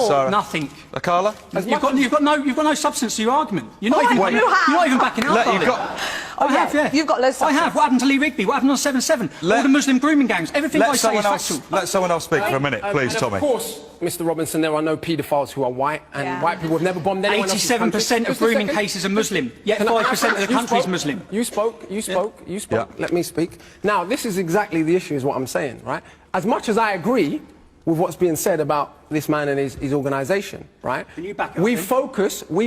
Sarah. Nothing. Carla? You've got no substance to your argument. You're not even backing up. I have, yeah. You've got low substance. I have. What happened to Lee Rigby? What happened on 7/7? All the Muslim grooming gangs. Everything I say is factual. Let someone else speak for a minute, please, Tommy. Of course, Mr. Robinson, there are no paedophiles who are white, and white people have never bombed anyone else's country. 87% of grooming cases are Muslim, yet 5% of the country is Muslim. You spoke. Let me speak. Now, this is exactly the issue, is what I'm saying, right? As much as I agree with what's being said about this man and his organisation, right? Can you back up, we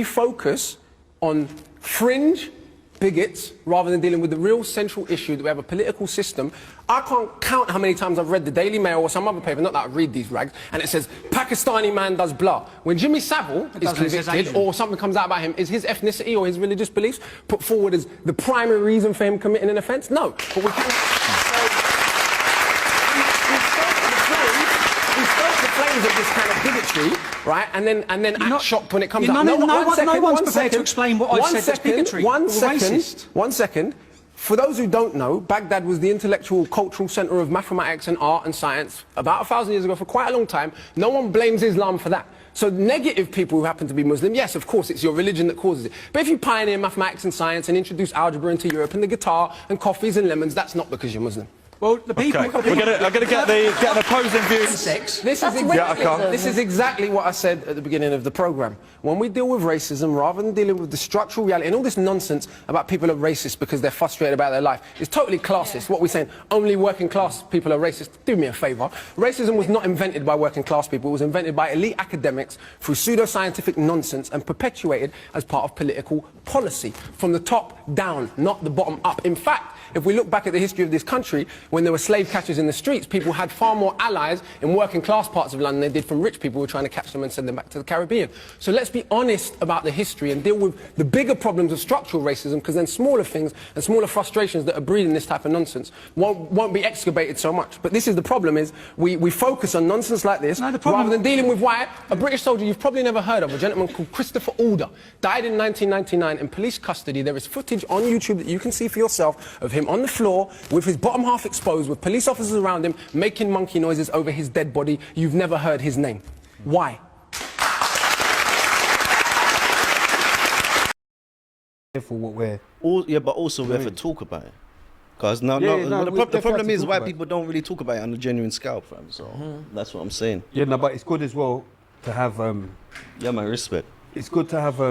focus on fringe bigots rather than dealing with the real central issue that we have a political system. I can't count how many times I've read the Daily Mail or some other paper, not that I read these rags, and it says, Pakistani man does blah. When Jimmy Savile is convicted or something comes out about him, is his ethnicity or his religious beliefs put forward as the primary reason for him committing an offence? No. But we can... of this kind of bigotry, right? And then act shocked when it comes out. No one's prepared to explain what I said that's bigotry or racist. One second. For those who don't know, Baghdad was the intellectual, cultural centre of mathematics and art and science about 1,000 years ago for quite a long time. No one blames Islam for that. So negative people who happen to be Muslim, yes, of course, it's your religion that causes it. But if you pioneer mathematics and science and introduce algebra into Europe and the guitar and coffees and lemons, that's not because you're Muslim. Well, the people... Okay. I'm going to get an opposing view. This is exactly what I said at the beginning of the programme. When we deal with racism, rather than dealing with the structural reality and all this nonsense about people are racist because they're frustrated about their life, it's totally classist. What we're saying, only working class people are racist. Do me a favour. Racism was not invented by working class people. It was invented by elite academics through pseudo-scientific nonsense and perpetuated as part of political policy. From the top down, not the bottom up. In fact, if we look back at the history of this country, when there were slave catchers in the streets, people had far more allies in working class parts of London than they did from rich people who were trying to catch them and send them back to the Caribbean. So let's be honest about the history and deal with the bigger problems of structural racism, because then smaller things and smaller frustrations that are breeding this type of nonsense won't be excavated so much. But this is the problem, is we focus on nonsense like this rather than dealing with why a British soldier you've probably never heard of, a gentleman called Christopher Alder, died in 1999 in police custody. There is footage on YouTube that you can see for yourself of him on the floor with his bottom half exposed, with police officers around him making monkey noises over his dead body. You've never heard his name. Why? For what we're... but also we have to talk about it. Because the problem is white people don't really talk about it on a genuine scale, fam. So that's what I'm saying. Yeah, no, but it's good as well to have... yeah, my respect. It's good to have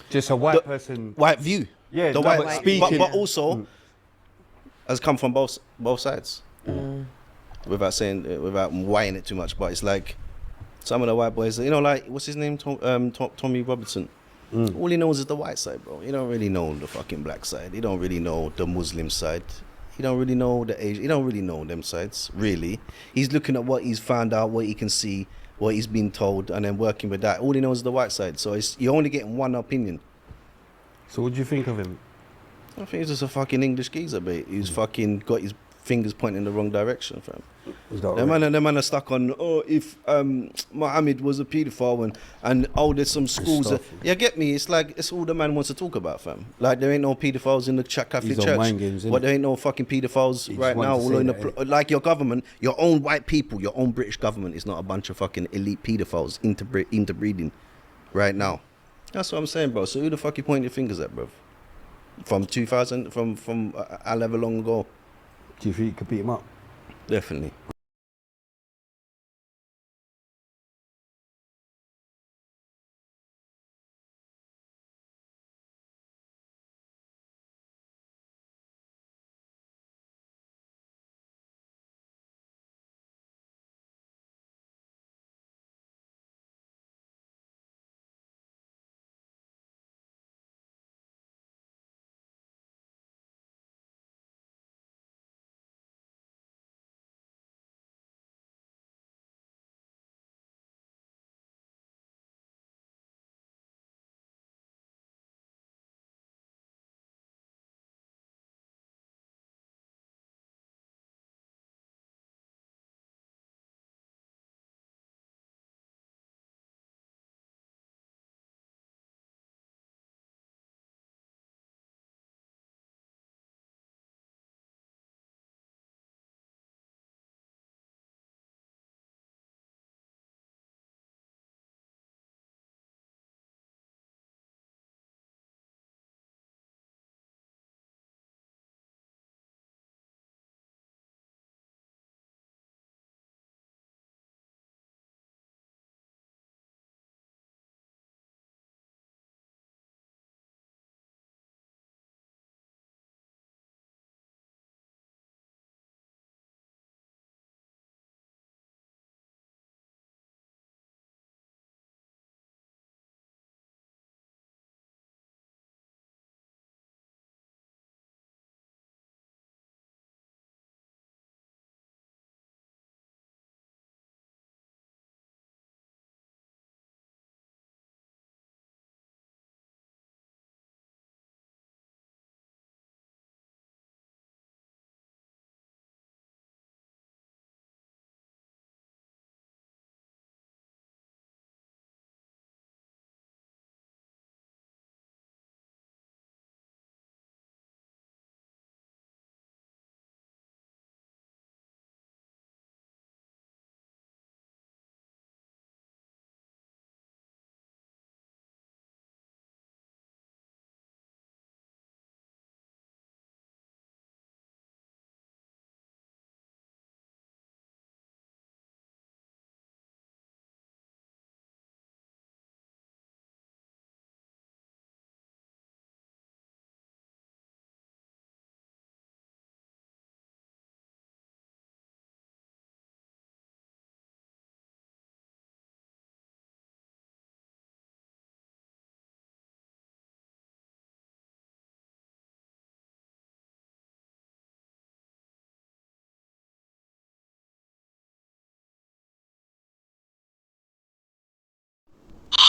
just a white person... White view. Yeah, the white speaking. But also... has come from both sides, without whining it too much. But it's like some of the white boys, you know, like what's his name, Tommy Robinson. All he knows is the white side, bro. He don't really know the fucking black side. He don't really know the Muslim side. He don't really know the Asian. He don't really know them sides. Really, he's looking at what he's found out, what he can see, what he's been told, and then working with that. All he knows is the white side. So you're only getting one opinion. So what do you think of him? I think he's just a fucking English geezer, mate. He's fucking got his fingers pointing in the wrong direction, fam. Them man are stuck on, if Mohammed was a paedophile and there's some schools that... Yeah, get me? It's like, it's all the man wants to talk about, fam. Like, there ain't no paedophiles in the Catholic Church. But there ain't no fucking paedophiles right now. All in like your government, your own white people, your own British government is not a bunch of fucking elite paedophiles interbreeding right now. That's what I'm saying, bro. So who the fuck you pointing your fingers at, bro? From 2000, from however long ago. Do you think you could beat him up? Definitely.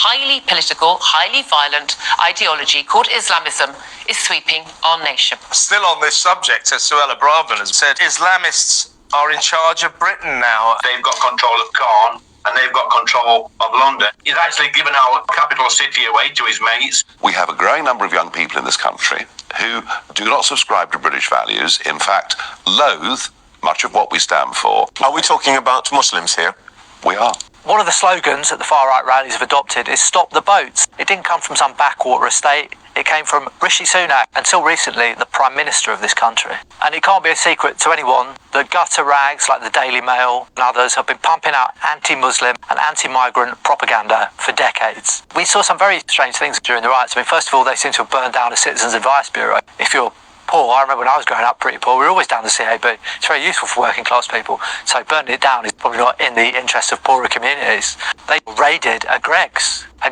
highly political, highly violent ideology called Islamism is sweeping our nation. Still on this subject, as Suella Braverman has said, Islamists are in charge of Britain now. They've got control of Caen and they've got control of London. He's actually given our capital city away to his mates. We have a growing number of young people in this country who do not subscribe to British values, in fact, loathe much of what we stand for. Are we talking about Muslims here? We are. One of the slogans that the far-right rallies have adopted is "Stop the boats." It didn't come from some backwater estate. It came from Rishi Sunak, until recently the Prime Minister of this country. And it can't be a secret to anyone that gutter rags like the Daily Mail and others have been pumping out anti-Muslim and anti-migrant propaganda for decades. We saw some very strange things during the riots. I mean, first of all, they seem to have burned down a Citizens Advice Bureau. If you're poor, I remember when I was growing up pretty poor, we were always down the CAB. It's very useful for working class people. So burning it down is probably not in the interest of poorer communities. They raided a Greggs, a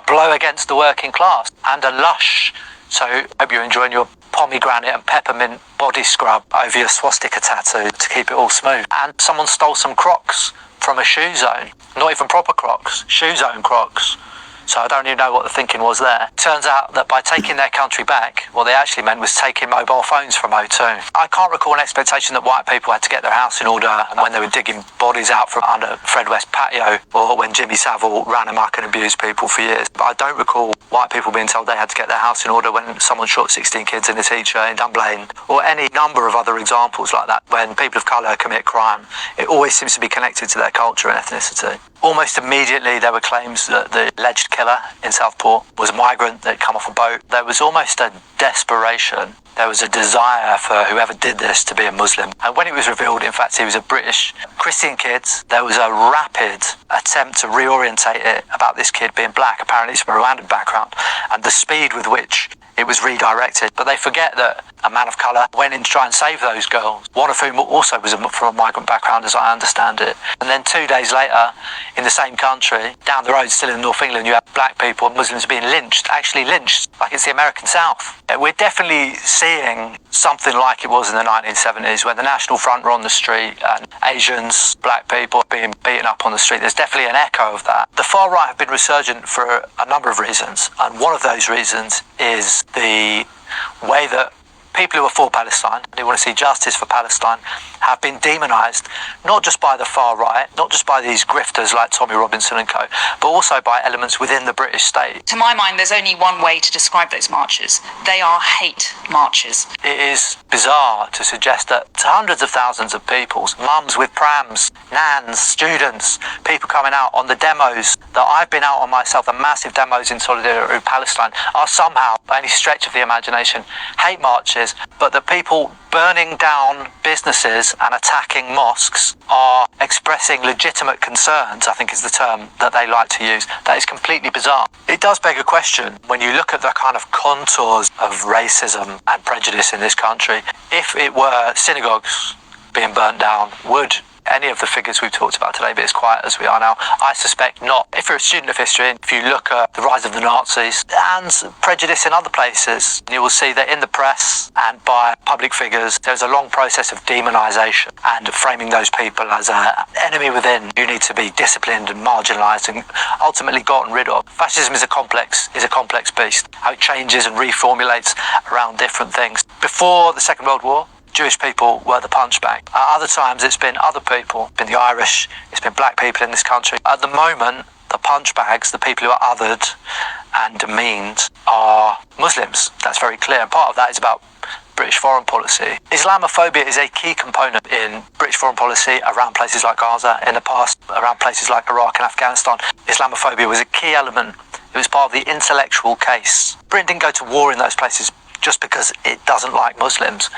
blow against the working class, and a Lush. So I hope you're enjoying your pomegranate and peppermint body scrub over your swastika tattoo to keep it all smooth. And someone stole some Crocs from a shoe zone. Not even proper Crocs, shoe zone Crocs. So I don't even know what the thinking was there. Turns out that by taking their country back, what they actually meant was taking mobile phones from O2. I can't recall an expectation that white people had to get their house in order when they were digging bodies out from under Fred West patio, or when Jimmy Savile ran amok and abused people for years. But I don't recall white people being told they had to get their house in order when someone shot 16 kids and a teacher in Dunblane, or any number of other examples like that. When people of colour commit crime, it always seems to be connected to their culture and ethnicity. Almost immediately there were claims that the alleged killer in Southport was a migrant that had come off a boat. There was almost a desperation. There was a desire for whoever did this to be a Muslim. And when it was revealed, in fact, he was a British Christian kid, there was a rapid attempt to reorientate it about this kid being black. Apparently he's from a Rwandan background. And the speed with which it was redirected. But they forget that a man of colour went in to try and save those girls, one of whom also was from a migrant background, as I understand it. And then 2 days later, in the same country, down the road, still in North England, you have black people and Muslims being lynched, actually lynched, like it's the American South. We're definitely seeing something like it was in the 1970s, when the National Front were on the street and Asians, black people being beaten up on the street. There's definitely an echo of that. The far right have been resurgent for a number of reasons, and one of those reasons is the way that people who are for Palestine, who want to see justice for Palestine, have been demonised, not just by the far right, not just by these grifters like Tommy Robinson and co, but also by elements within the British state. To my mind, there's only one way to describe those marches. They are hate marches. It is bizarre to suggest that hundreds of thousands of people, mums with prams, nans, students, people coming out on the demos that I've been out on myself, the massive demos in solidarity with Palestine, are somehow, by any stretch of the imagination, hate marches, but the people burning down businesses and attacking mosques are expressing legitimate concerns, I think is the term that they like to use. That is completely bizarre. It does beg a question when you look at the kind of contours of racism and prejudice in this country. If it were synagogues being burnt down, would any of the figures we've talked about today be as quiet as we are now? I suspect not. If you're a student of history, and if you look at the rise of the Nazis and prejudice in other places, you will see that in the press and by public figures, there's a long process of demonisation and framing those people as an enemy within. You need to be disciplined and marginalised and ultimately gotten rid of. Fascism is a complex beast. How it changes and reformulates around different things. Before the Second World War, Jewish people were the punchbag. At other times, it's been other people. It's been the Irish, it's been black people in this country. At the moment, the punchbags, the people who are othered and demeaned, are Muslims. That's very clear. And part of that is about British foreign policy. Islamophobia is a key component in British foreign policy around places like Gaza, in the past around places like Iraq and Afghanistan. Islamophobia was a key element. It was part of the intellectual case. Britain didn't go to war in those places just because it doesn't like Muslims.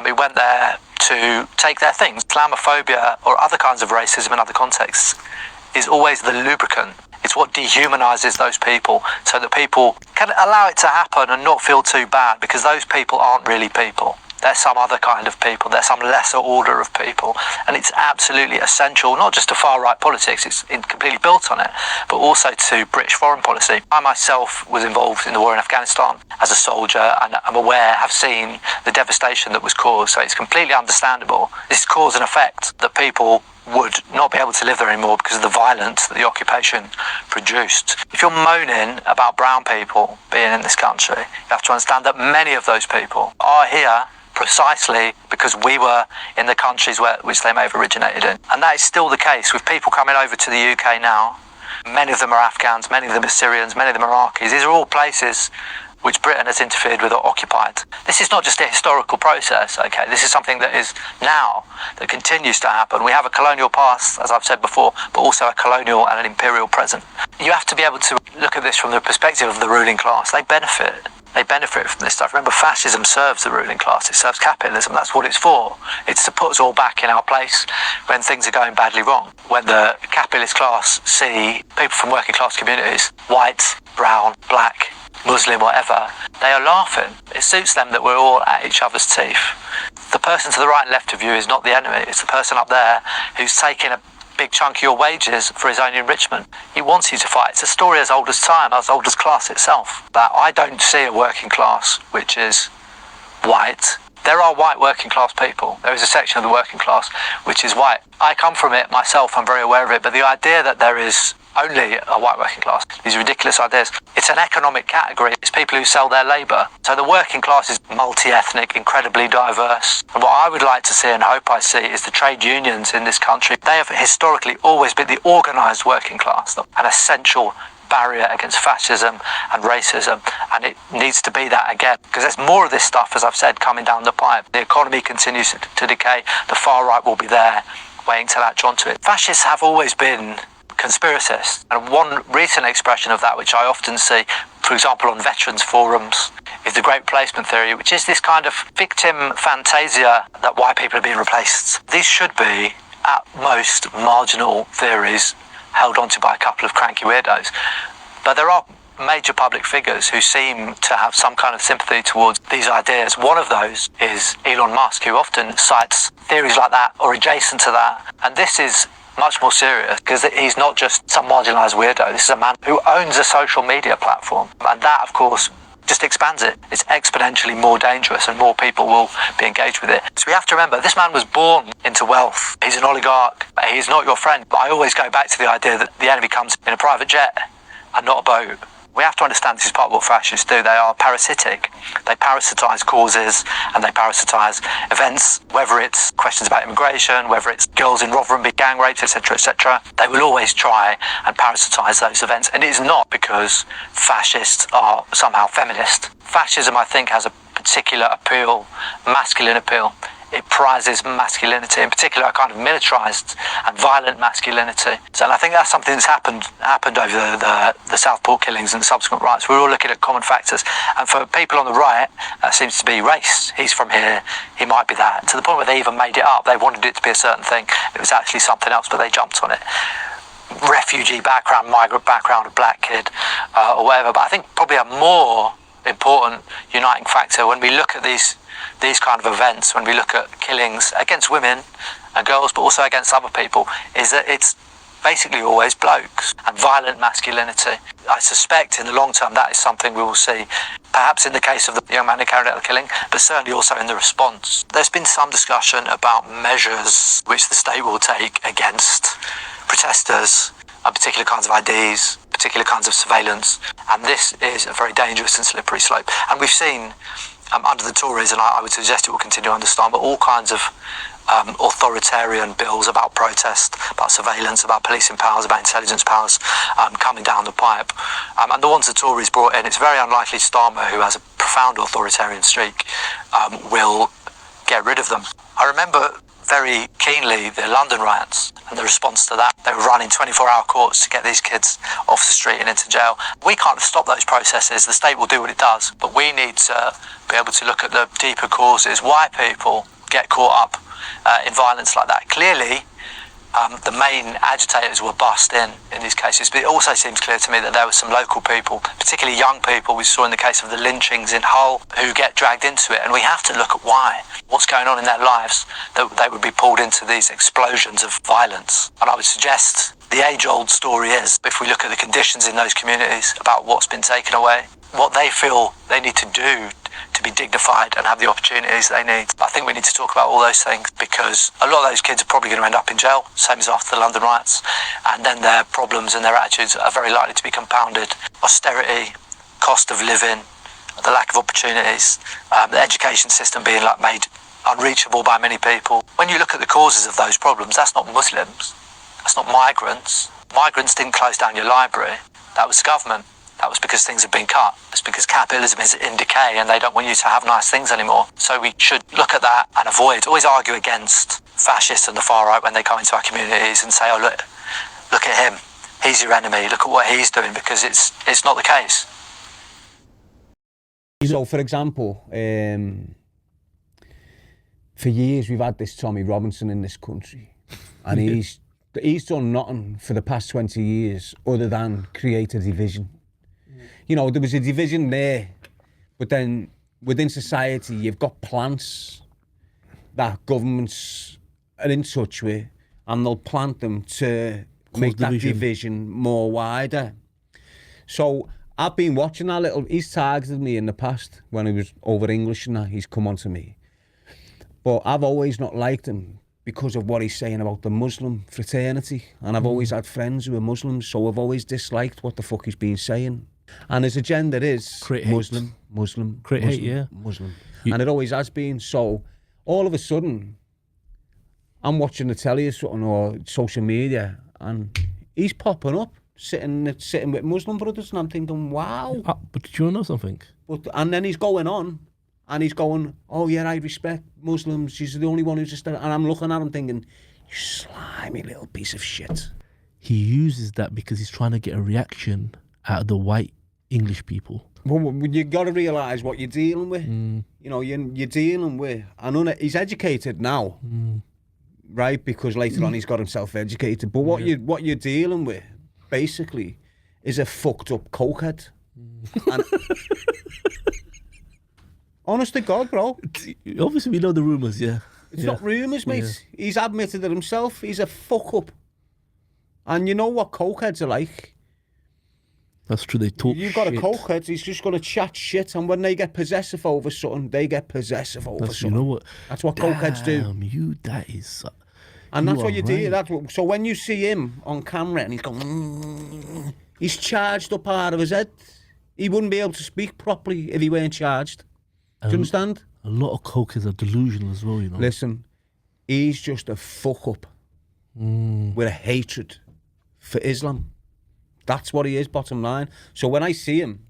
It went there to take their things. Islamophobia or other kinds of racism in other contexts is always the lubricant. It's what dehumanises those people so that people can allow it to happen and not feel too bad, because those people aren't really people. They're some other kind of people. They're some lesser order of people. And it's absolutely essential, not just to far-right politics, it's completely built on it, but also to British foreign policy. I myself was involved in the war in Afghanistan as a soldier, and I'm aware, have seen the devastation that was caused. So it's completely understandable. This is cause and effect, that people would not be able to live there anymore because of the violence that the occupation produced. If you're moaning about brown people being in this country, you have to understand that many of those people are here precisely because we were in the countries which they may have originated in. And that is still the case with people coming over to the UK now. Many of them are Afghans, many of them are Syrians, many of them are Iraqis. These are all places which Britain has interfered with or occupied. This is not just a historical process, okay? This is something that is now, that continues to happen. We have a colonial past, as I've said before, but also a colonial and an imperial present. You have to be able to look at this from the perspective of the ruling class. They benefit from this stuff. Remember, fascism serves the ruling class. It serves capitalism. That's what it's for. It's to put us all back in our place when things are going badly wrong. When the capitalist class see people from working class communities, white, brown, black, Muslim, whatever, they are laughing. It suits them that we're all at each other's teeth. The person to the right and left of you is not the enemy. It's the person up there who's taking a big chunk of your wages for his own enrichment. He wants you to fight. It's a story as old as time, as old as class itself. But I don't see a working class which is white. There are white working class people. There is a section of the working class which is white. I come from it myself, I'm very aware of it, but the idea that there is only a white working class, these ridiculous ideas. It's an economic category. It's people who sell their labour. So the working class is multi-ethnic, incredibly diverse. And what I would like to see and hope I see is the trade unions in this country. They have historically always been the organised working class, an essential barrier against fascism and racism, and it needs to be that again, because there's more of this stuff, as I've said, coming down the pipe. The economy continues to decay. The far right will be there waiting to latch onto it. Fascists have always been conspiracists, and one recent expression of that, which I often see, for example, on veterans forums, is the great replacement theory, which is this kind of victim fantasia that white people are being replaced. These should be, at most, marginal theories held onto by a couple of cranky weirdos. But there are major public figures who seem to have some kind of sympathy towards these ideas. One of those is Elon Musk, who often cites theories like that or adjacent to that. And this is much more serious because he's not just some marginalised weirdo. This is a man who owns a social media platform. And that, of course, just expands it. It's exponentially more dangerous and more people will be engaged with it. So we have to remember, this man was born into wealth. He's an oligarch. He's not your friend. But I always go back to the idea that the enemy comes in a private jet and not a boat. We have to understand this is part of what fascists do. They are parasitic. They parasitise causes and they parasitise events, whether it's questions about immigration, whether it's girls in Rotherham being gang raped, etc., etc. They will always try and parasitise those events. And it is not because fascists are somehow feminist. Fascism, I think, has a particular appeal, masculine appeal. It prizes masculinity, in particular a kind of militarised and violent masculinity. So, and I think that's something that's happened over the Southport killings and the subsequent riots. We're all looking at common factors. And for people on the right, that seems to be race. He's from here, he might be that. To the point where they even made it up. They wanted it to be a certain thing. It was actually something else, but they jumped on it. Refugee background, migrant background, a black kid, or whatever. But I think probably a more important uniting factor when we look at these kind of events, when we look at killings against women and girls, but also against other people, is that it's basically always blokes and violent masculinity. I suspect in the long term that is something we will see, perhaps in the case of the young man who carried out the killing, but certainly also in the response. There's been some discussion about measures which the state will take against protesters, particular kinds of IDs, particular kinds of surveillance, and this is a very dangerous and slippery slope. And we've seen under the Tories, and I would suggest it will continue under Starmer, all kinds of authoritarian bills about protest, about surveillance, about policing powers, about intelligence powers coming down the pipe. And the ones the Tories brought in, it's very unlikely Starmer, who has a profound authoritarian streak, will get rid of them. I remember very keenly the London riots and the response to that. They were running 24-hour courts to get these kids off the street and into jail. We can't stop those processes. The state will do what it does, but we need to be able to look at the deeper causes, why people get caught up in violence like that. Clearly, the main agitators were bussed in these cases, but it also seems clear to me that there were some local people, particularly young people, we saw in the case of the lynchings in Hull, who get dragged into it, and we have to look at why, what's going on in their lives, that they would be pulled into these explosions of violence. And I would suggest the age-old story is, if we look at the conditions in those communities about what's been taken away, what they feel they need to do to be dignified and have the opportunities they need. I think we need to talk about all those things because a lot of those kids are probably going to end up in jail, same as after the London riots, and then their problems and their attitudes are very likely to be compounded. Austerity, cost of living, the lack of opportunities, the education system being like made unreachable by many people. When you look at the causes of those problems, that's not Muslims, that's not migrants. Migrants didn't close down your library, that was the government. That was because things have been cut. It's because capitalism is in decay and they don't want you to have nice things anymore. So we should look at that and always argue against fascists and the far right when they come into our communities and say, oh look at him, he's your enemy, look at what he's doing, because it's not the case. So, for example, for years we've had this Tommy Robinson in this country, and he's done nothing for the past 20 years other than create a division. You know, there was a division there, but then within society you've got plants that governments are in touch with, and they'll plant them to make that division more wider. So I've been watching that little, he's targeted me in the past when he was over English and that, he's come on to me. But I've always not liked him because of what he's saying about the Muslim fraternity. And I've always had friends who are Muslims, so I've always disliked what the fuck he's been saying. And his agenda is Muslim, Muslim. And it always has been. So all of a sudden, I'm watching the telly or something, or social media, and he's popping up, sitting with Muslim brothers, and I'm thinking, wow. But do you know something? And then he's going on, and he's going, oh yeah, I respect Muslims, she's the only one who's just... And I'm looking at him thinking, you slimy little piece of shit. He uses that because he's trying to get a reaction out of the white English people. Well, you got to realise what you're dealing with. You know, you're dealing with... he's educated now, right? Because later on he's got himself educated. But what you're dealing with, basically, is a fucked up cokehead. And honest to God, bro. Obviously, we know the rumours, yeah. It's not rumours, mate. Yeah. He's admitted it himself. He's a fuck up. And you know what cokeheads are like. That's true, they talk You've got a cokehead, he's just going to chat shit, and when they get possessive over something, they get possessive over something. You know what? That's what cokeheads do. That is... And that's what you do. So when you see him on camera and he's going... he's charged up part of his head. He wouldn't be able to speak properly if he weren't charged. Do you understand? A lot of cokeheads are delusional as well, you know. Listen, he's just a fuck up with a hatred for Islam. That's what he is, bottom line. So when I see him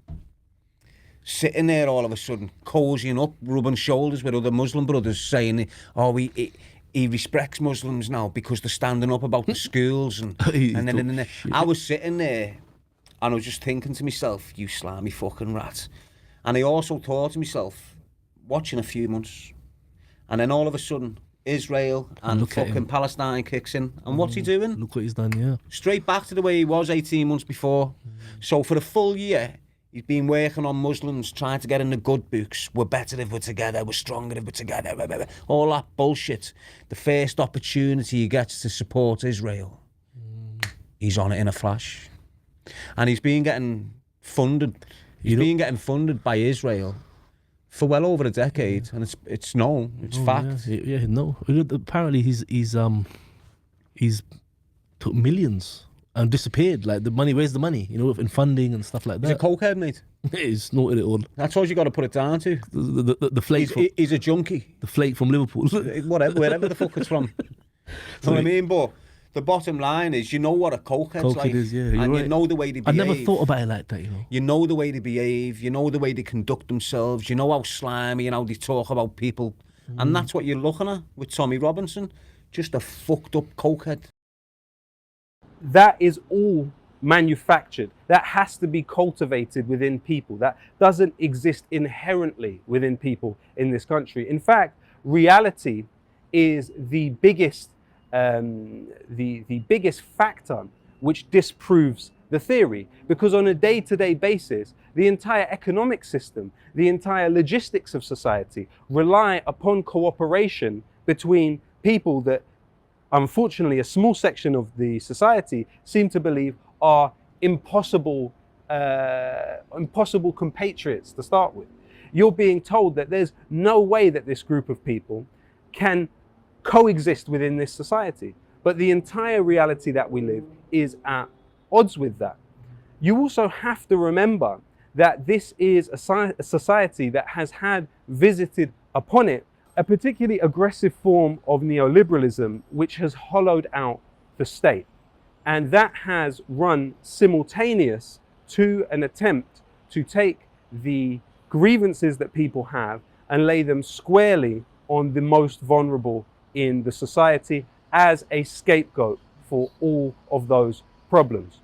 sitting there all of a sudden, cozying up, rubbing shoulders with other Muslim brothers, saying, oh, he respects Muslims now because they're standing up about the schools. And then I was sitting there and I was just thinking to myself, you slimy fucking rat. And I also thought to myself, watching a few months, and then all of a sudden, Israel and fucking Palestine kicks in. And what's he doing? Look what he's done, yeah. Straight back to the way he was 18 months before. So for a full year, he's been working on Muslims, trying to get in the good books. We're better if we're together, we're stronger if we're together. All that bullshit. The first opportunity he gets to support Israel, he's on it in a flash. And he's been getting funded. He's been getting funded by Israel for well over a decade, and it's known, it's fact. Yeah, no. Apparently he's took millions and disappeared. Like the money, where's the money? You know, in funding and stuff like that. He's a cokehead, mate. He's snorted it all. That's all you got to put it down to. The flake. He's a junkie. The flake from Liverpool. Wherever the fuck it's from. You know what I mean? But the bottom line is, you know what a cokehead's like. Is, yeah, and right. You know the way they behave. I never thought about it like that, you know. You know the way they behave. You know the way they conduct themselves. You know how slimy and how they talk about people. And that's what you're looking at with Tommy Robinson. Just a fucked up cokehead. That is all manufactured. That has to be cultivated within people. That doesn't exist inherently within people in this country. In fact, reality is the biggest the biggest factor which disproves the theory, because on a day-to-day basis, the entire economic system, the entire logistics of society rely upon cooperation between people that, unfortunately, a small section of the society seem to believe are impossible compatriots to start with. you're being told that there's no way that this group of people can coexist within this society. But the entire reality that we live is at odds with that. You also have to remember that this is a society that has had visited upon it a particularly aggressive form of neoliberalism, which has hollowed out the state. And that has run simultaneous to an attempt to take the grievances that people have and lay them squarely on the most vulnerable in the society as a scapegoat for all of those problems.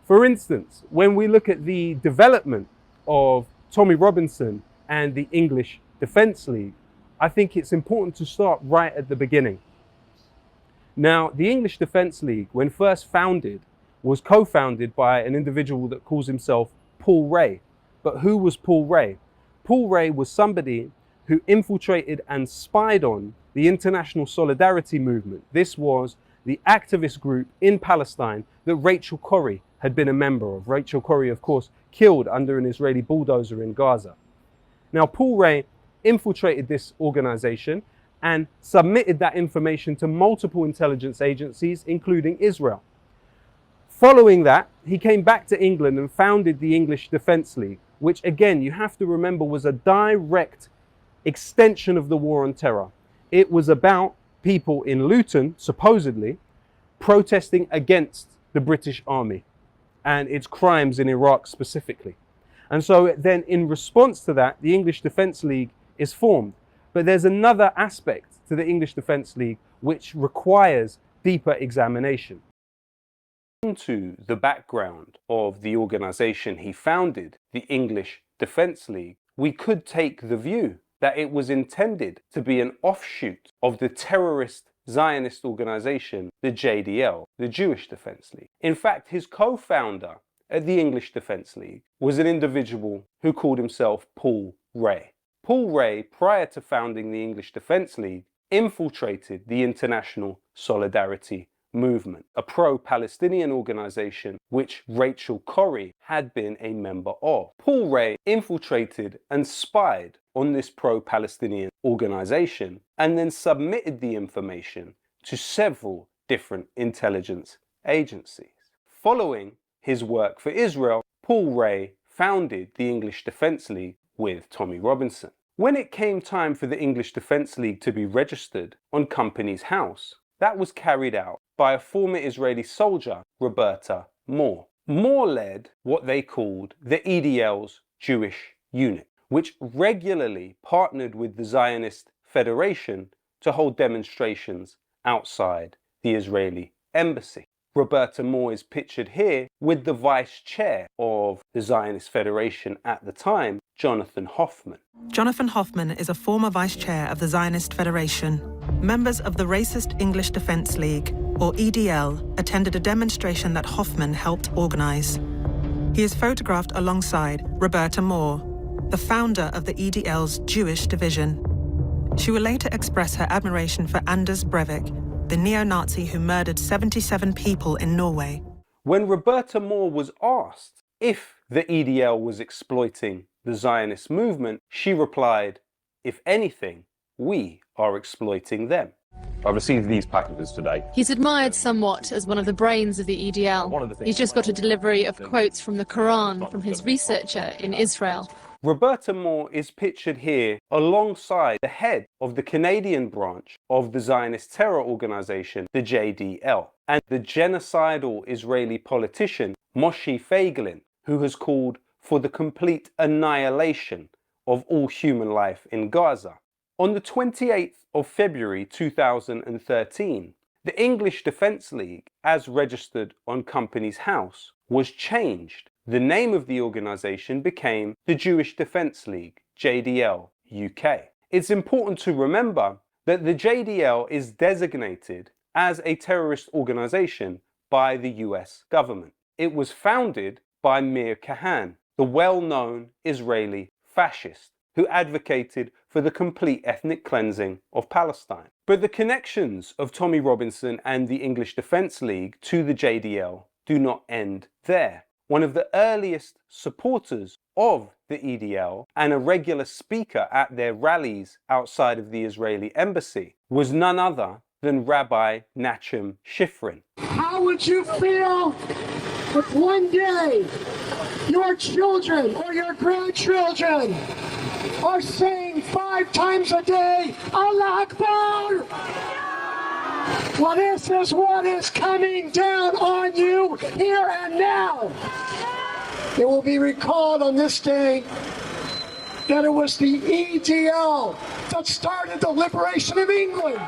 For instance, when we look at the development of Tommy Robinson and the English Defence League, I think it's important to start right at the beginning. Now, the English Defence League, when first founded, was co-founded by an individual that calls himself Paul Ray. But who was Paul Ray? Paul Ray was somebody who infiltrated and spied on the International Solidarity Movement. This was the activist group in Palestine that Rachel Corrie had been a member of. Rachel Corrie, of course, killed under an Israeli bulldozer in Gaza. Now, Paul Ray infiltrated this organization and submitted that information to multiple intelligence agencies, including Israel. Following that, he came back to England and founded the English Defence League, which again, you have to remember, was a direct extension of the war on terror. It was about people in Luton, supposedly, protesting against the British Army and its crimes in Iraq specifically. And so then in response to that, the English Defence League is formed. But there's another aspect to the English Defence League which requires deeper examination. Into the background of the organisation he founded, the English Defence League, we could take the view that it was intended to be an offshoot of the terrorist Zionist organisation, the JDL, the Jewish Defence League. In fact, his co-founder at the English Defence League was an individual who called himself Paul Ray. Paul Ray, prior to founding the English Defence League, infiltrated the International Solidarity Movement, a pro-Palestinian organisation which Rachel Corrie had been a member of. Paul Ray infiltrated and spied on this pro-Palestinian organisation and then submitted the information to several different intelligence agencies. Following his work for Israel, Paul Ray founded the English Defence League with Tommy Robinson. When it came time for the English Defence League to be registered on Companies House, that was carried out by a former Israeli soldier, Roberta Moore. Moore led what they called the EDL's Jewish unit, which regularly partnered with the Zionist Federation to hold demonstrations outside the Israeli embassy. Roberta Moore is pictured here with the vice chair of the Zionist Federation at the time, Jonathan Hoffman. Jonathan Hoffman is a former vice chair of the Zionist Federation. Members of the racist English Defence League, or EDL, attended a demonstration that Hoffman helped organise. He is photographed alongside Roberta Moore, the founder of the EDL's Jewish division. She will later express her admiration for Anders Breivik, the neo-Nazi who murdered 77 people in Norway. When Roberta Moore was asked if the EDL was exploiting the Zionist movement, she replied, "If anything, we are exploiting them." I received these packages today. He's admired somewhat as one of the brains of the EDL. He's just got a delivery of quotes from the Quran from his researcher in Israel. Roberta Moore is pictured here alongside the head of the Canadian branch of the Zionist terror organization, the JDL, and the genocidal Israeli politician Moshe Feiglin, who has called for the complete annihilation of all human life in Gaza. On the 28th of February 2013, the English Defence League, as registered on Companies House, was changed. The name of the organisation became the Jewish Defence League, JDL UK. It's important to remember that the JDL is designated as a terrorist organisation by the US government. It was founded by Meir Kahan, the well-known Israeli fascist who advocated for the complete ethnic cleansing of Palestine. But the connections of Tommy Robinson and the English Defence League to the JDL do not end there. One of the earliest supporters of the EDL and a regular speaker at their rallies outside of the Israeli embassy was none other than Rabbi Nachum Shifrin. How would you feel if one day your children or your grandchildren are saying 5 times a day, Allah Akbar? Well, this is what is coming down on you here and now. It will be recalled on this day that it was the EDL that started the liberation of England.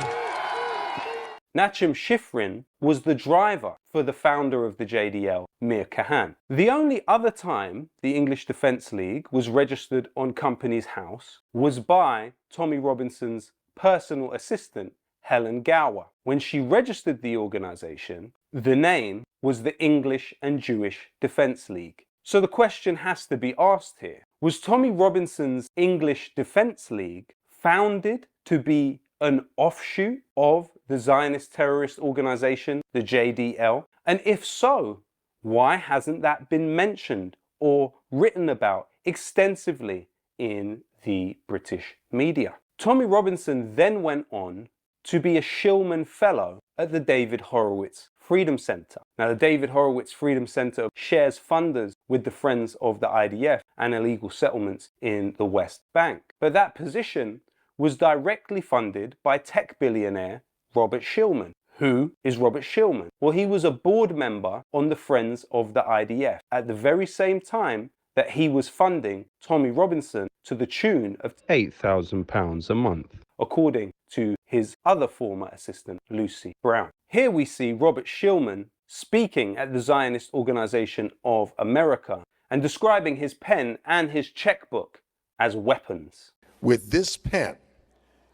Nachum Shifrin was the driver for the founder of the JDL, Mir Kahan. The only other time the English Defence League was registered on Company's House was by Tommy Robinson's personal assistant, Helen Gower. When she registered the organisation, the name was the English and Jewish Defence League. So the question has to be asked here, was Tommy Robinson's English Defence League founded to be an offshoot of the Zionist terrorist organisation, the JDL? And if so, why hasn't that been mentioned or written about extensively in the British media? Tommy Robinson then went on to be a Shillman Fellow at the David Horowitz Freedom Centre. Now, the David Horowitz Freedom Centre shares funders with the Friends of the IDF and illegal settlements in the West Bank. But that position was directly funded by tech billionaire Robert Shillman. Who is Robert Shillman? Well, he was a board member on the Friends of the IDF at the very same time that he was funding Tommy Robinson to the tune of £8,000 a month, according to his other former assistant, Lucy Brown. Here we see Robert Shillman speaking at the Zionist Organization of America and describing his pen and his checkbook as weapons. With this pen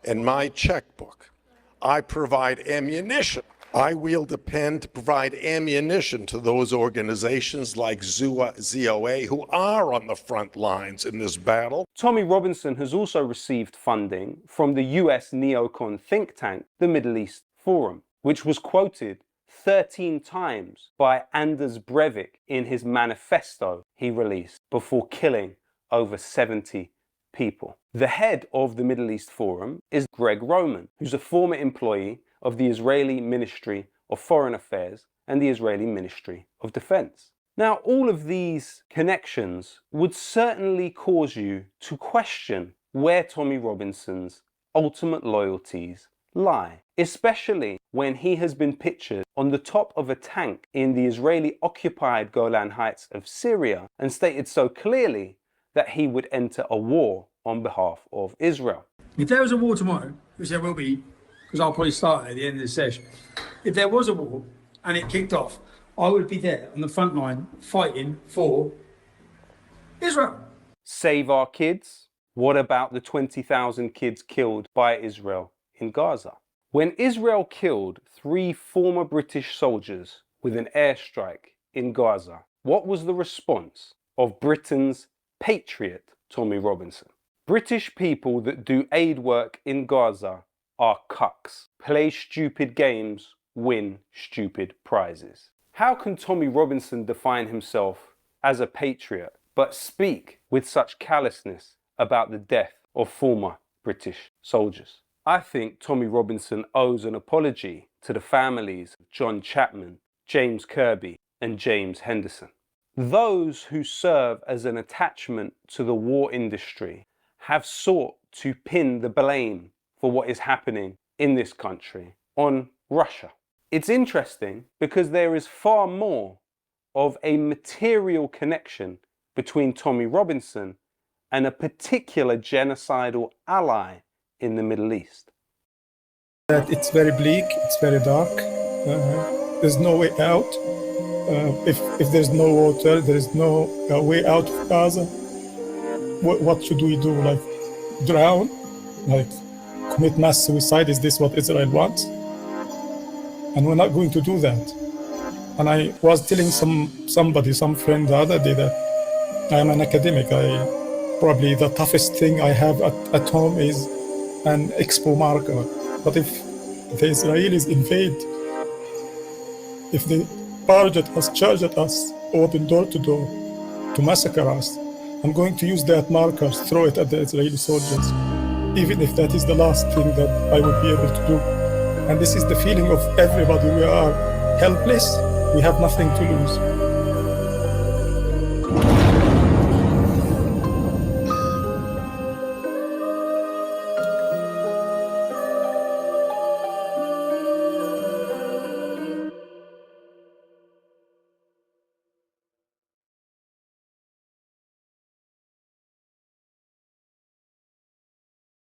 and my checkbook, I provide ammunition. I wield a pen to provide ammunition to those organizations like ZOA who are on the front lines in this battle. Tommy Robinson has also received funding from the US neocon think tank, the Middle East Forum, which was quoted 13 times by Anders Breivik in his manifesto he released before killing over 70 people. The head of the Middle East Forum is Greg Roman, who's a former employee of the Israeli Ministry of Foreign Affairs and the Israeli Ministry of Defense. Now, all of these connections would certainly cause you to question where Tommy Robinson's ultimate loyalties lie, especially when he has been pictured on the top of a tank in the Israeli-occupied Golan Heights of Syria and stated so clearly that he would enter a war on behalf of Israel. If there was a war tomorrow, which there will be, because I'll probably start at the end of the session, if there was a war and it kicked off, I would be there on the front line fighting for Israel. Save our kids? What about the 20,000 kids killed by Israel in Gaza? When Israel killed 3 former British soldiers with an airstrike in Gaza, what was the response of Britain's patriot, Tommy Robinson? British people that do aid work in Gaza are cucks. Play stupid games, win stupid prizes. How can Tommy Robinson define himself as a patriot but speak with such callousness about the death of former British soldiers? I think Tommy Robinson owes an apology to the families of John Chapman, James Kirby and James Henderson. Those who serve as an attachment to the war industry have sought to pin the blame for what is happening in this country on Russia. It's interesting because there is far more of a material connection between Tommy Robinson and a particular genocidal ally in the Middle East. It's very bleak, it's very dark, there's no way out. If there's no water, there is no way out of Gaza. What should we do? Like, drown? Like, commit mass suicide? Is this what Israel wants? And we're not going to do that. And I was telling some friend the other day that I am an academic. Probably the toughest thing I have at home is an expo marker. But if the Israelis invade, if they barge at us, charge at us, open door to door to massacre us, I'm going to use that markers, throw it at the Israeli soldiers, even if that is the last thing that I would be able to do. And this is the feeling of everybody. We are helpless. We have nothing to lose.